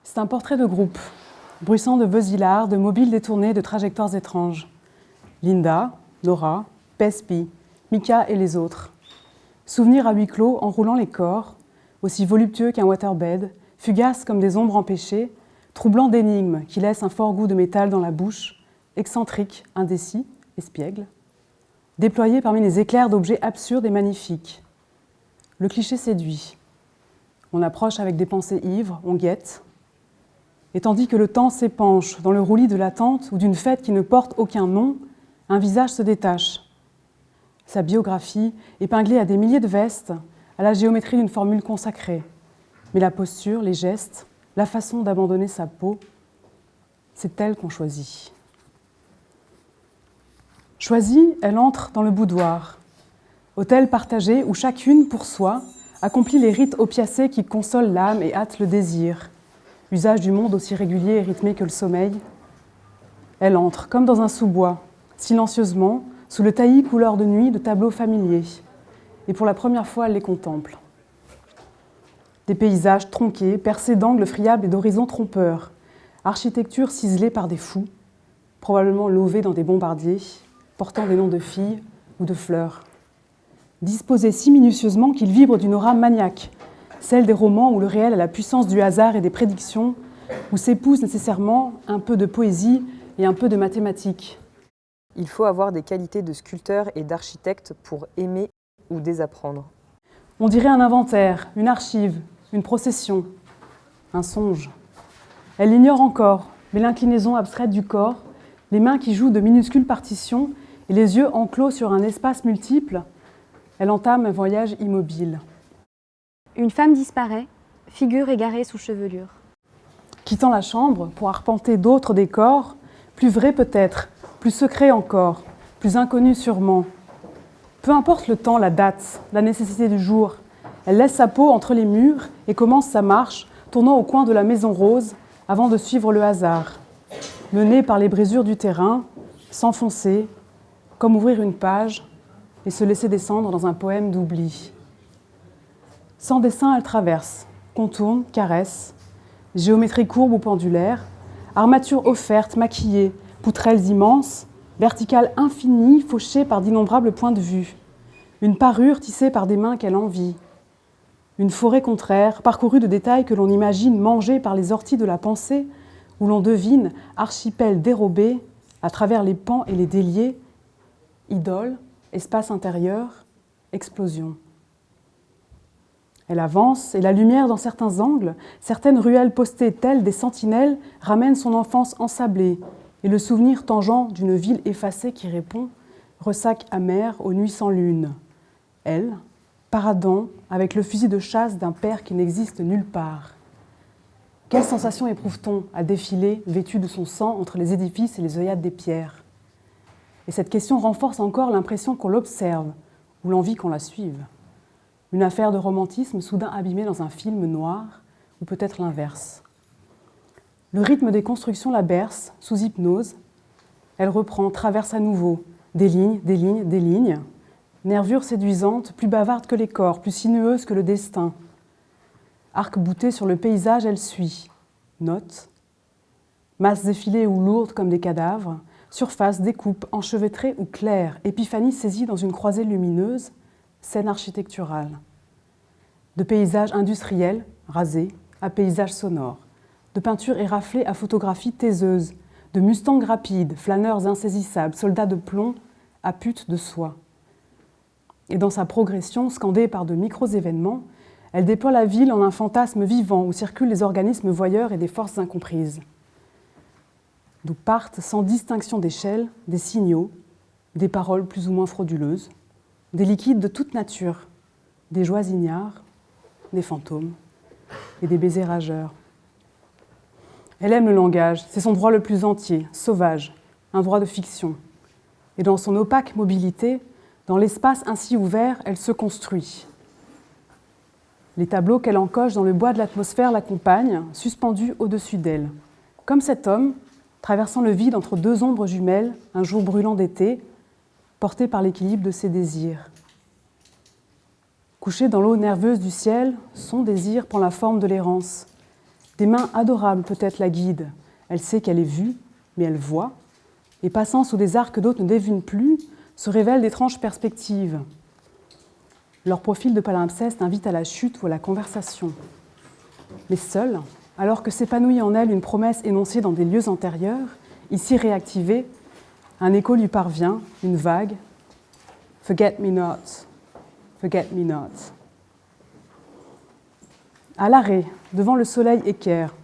C'est un portrait de groupe, bruissant de vœux hilars, de mobiles détournés, de trajectoires étranges. Linda, Nora, Pespi, Mika et les autres. Souvenirs à huis clos enroulant les corps, aussi voluptueux qu'un waterbed, fugaces comme des ombres empêchées, troublant d'énigmes qui laissent un fort goût de métal dans la bouche, excentriques, indécis, espiègles, déployés parmi les éclairs d'objets absurdes et magnifiques. Le cliché séduit. On approche avec des pensées ivres, on guette. Et tandis que le temps s'épanche dans le roulis de l'attente ou d'une fête qui ne porte aucun nom, un visage se détache. Sa biographie, épinglée à des milliers de vestes, à la géométrie d'une formule consacrée. Mais la posture, les gestes, la façon d'abandonner sa peau, c'est elle qu'on choisit. Choisie, elle entre dans le boudoir, hôtel partagé où chacune, pour soi, accomplit les rites opiacés qui consolent l'âme et hâtent le désir. Usage du monde aussi régulier et rythmé que le sommeil. Elle entre, comme dans un sous-bois, silencieusement, sous le taillis couleur de nuit de tableaux familiers. Et pour la première fois, elle les contemple. Des paysages tronqués, percés d'angles friables et d'horizons trompeurs. Architecture ciselée par des fous, probablement lovée dans des bombardiers, portant des noms de filles ou de fleurs. Disposés si minutieusement qu'ils vibrent d'une aura maniaque, celle des romans où le réel a la puissance du hasard et des prédictions, où s'épousent nécessairement un peu de poésie et un peu de mathématiques. Il faut avoir des qualités de sculpteur et d'architecte pour aimer ou désapprendre. On dirait un inventaire, une archive, une procession, un songe. Elle l'ignore encore, mais l'inclinaison abstraite du corps, les mains qui jouent de minuscules partitions et les yeux enclos sur un espace multiple, elle entame un voyage immobile. Une femme disparaît, figure égarée sous chevelure. Quittant la chambre pour arpenter d'autres décors, plus vrais peut-être, plus secrets encore, plus inconnus sûrement. Peu importe le temps, la date, la nécessité du jour, elle laisse sa peau entre les murs et commence sa marche, tournant au coin de la maison rose avant de suivre le hasard. Menée par les brisures du terrain, s'enfoncer, comme ouvrir une page et se laisser descendre dans un poème d'oubli. Sans dessin, elle traverse, contourne, caresse, géométrie courbe ou pendulaire, armature offerte, maquillée, poutrelles immenses, verticale infinie, fauchée par d'innombrables points de vue, une parure tissée par des mains qu'elle envie, une forêt contraire, parcourue de détails que l'on imagine mangés par les orties de la pensée, où l'on devine, archipel dérobé, à travers les pans et les déliés, idole, espace intérieur, explosion. Elle avance et la lumière dans certains angles, certaines ruelles postées telles des sentinelles ramène son enfance ensablée et le souvenir tangent d'une ville effacée qui répond, ressac amer aux nuits sans lune. Elle, paradant avec le fusil de chasse d'un père qui n'existe nulle part. Quelle sensation éprouve-t-on à défiler, vêtu de son sang, entre les édifices et les œillades des pierres? Et cette question renforce encore l'impression qu'on l'observe ou l'envie qu'on la suive. Une affaire de romantisme soudain abîmée dans un film noir, ou peut-être l'inverse. Le rythme des constructions la berce, sous hypnose. Elle reprend, traverse à nouveau, des lignes, des lignes, des lignes. Nervure séduisante, plus bavarde que les corps, plus sinueuse que le destin. Arc-bouté sur le paysage, elle suit. Note. Masses effilées ou lourdes comme des cadavres. Surface, découpe, enchevêtrée ou claire. Épiphanie saisie dans une croisée lumineuse. Scène architecturale. De paysages industriels, rasés, à paysages sonores. De peintures éraflées à photographies taiseuses. De mustangs rapides, flâneurs insaisissables, soldats de plomb, à putes de soie. Et dans sa progression, scandée par de micros événements, elle déploie la ville en un fantasme vivant où circulent les organismes voyeurs et des forces incomprises. D'où partent, sans distinction d'échelle, des signaux, des paroles plus ou moins frauduleuses, des liquides de toute nature, des joies ignares, des fantômes et des baisers rageurs. Elle aime le langage, c'est son droit le plus entier, sauvage, un droit de fiction. Et dans son opaque mobilité, dans l'espace ainsi ouvert, elle se construit. Les tableaux qu'elle encoche dans le bois de l'atmosphère l'accompagnent, suspendus au-dessus d'elle. Comme cet homme, traversant le vide entre deux ombres jumelles, un jour brûlant d'été, porté par l'équilibre de ses désirs. Couché dans l'eau nerveuse du ciel, son désir prend la forme de l'errance. Des mains adorables peut-être la guident. Elle sait qu'elle est vue, mais elle voit. Et passant sous des arcs que d'autres ne dévinent plus, se révèlent d'étranges perspectives. Leur profil de palimpseste invite à la chute ou à la conversation. Mais seule, alors que s'épanouit en elle une promesse énoncée dans des lieux antérieurs, ici réactivée, un écho lui parvient, une vague. « Forget me not, forget me not ». À l'arrêt, devant le soleil équerre,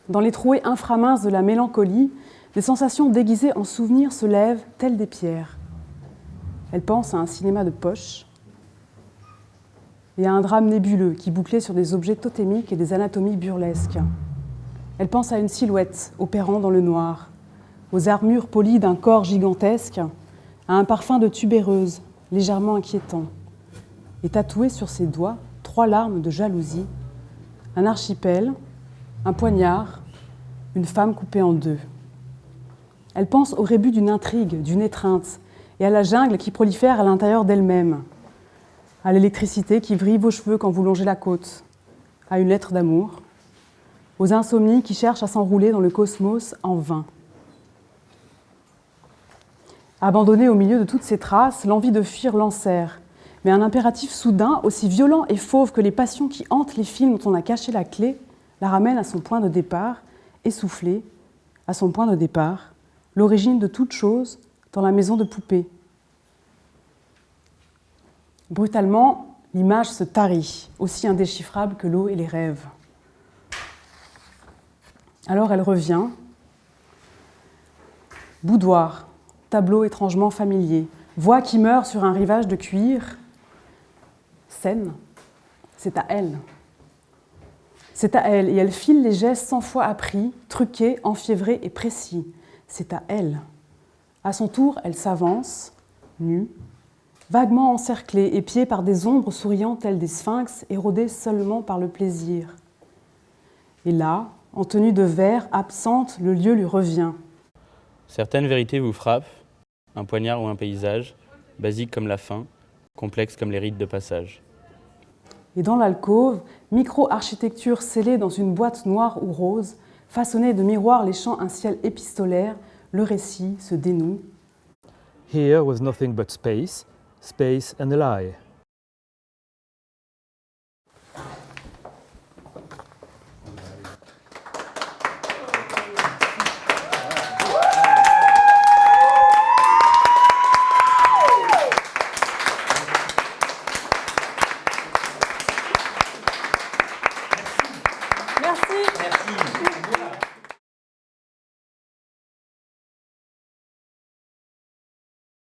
dans les trouées inframinces de la mélancolie, des sensations déguisées en souvenirs se lèvent telles des pierres. Elle pense à un cinéma de poche et à un drame nébuleux qui bouclait sur des objets totémiques et des anatomies burlesques. Elle pense à une silhouette opérant dans le noir, aux armures polies d'un corps gigantesque, à un parfum de tubéreuse légèrement inquiétant, et tatoué sur ses doigts 3 larmes de jalousie, un archipel, un poignard, une femme coupée en 2. Elle pense au rébut d'une intrigue, d'une étreinte, et à la jungle qui prolifère à l'intérieur d'elle-même, à l'électricité qui vrille vos cheveux quand vous longez la côte, à une lettre d'amour, aux insomnies qui cherchent à s'enrouler dans le cosmos en vain. Abandonnée au milieu de toutes ces traces, l'envie de fuir l'enserre, mais un impératif soudain, aussi violent et fauve que les passions qui hantent les films dont on a caché la clé, la ramène à son point de départ, essoufflée, à son point de départ, l'origine de toute chose dans la maison de poupée. Brutalement, l'image se tarit, aussi indéchiffrable que l'eau et les rêves. Alors elle revient. Boudoir, tableau étrangement familier, voix qui meurt sur un rivage de cuir. Scène, c'est à elle. C'est à elle, et elle file les gestes 100 fois appris, truqués, enfiévrés et précis. C'est à elle. À son tour, elle s'avance, nue, vaguement encerclée, épiée par des ombres souriantes telles des sphinx, érodées seulement par le plaisir. Et là, en tenue de verre, absente, le lieu lui revient. Certaines vérités vous frappent, un poignard ou un paysage, basique comme la faim, complexe comme les rites de passage. Et dans l'alcôve, micro-architecture scellée dans une boîte noire ou rose, façonnée de miroirs léchant un ciel épistolaire, le récit se dénoue. Here was nothing but space, space and a lie. Merci.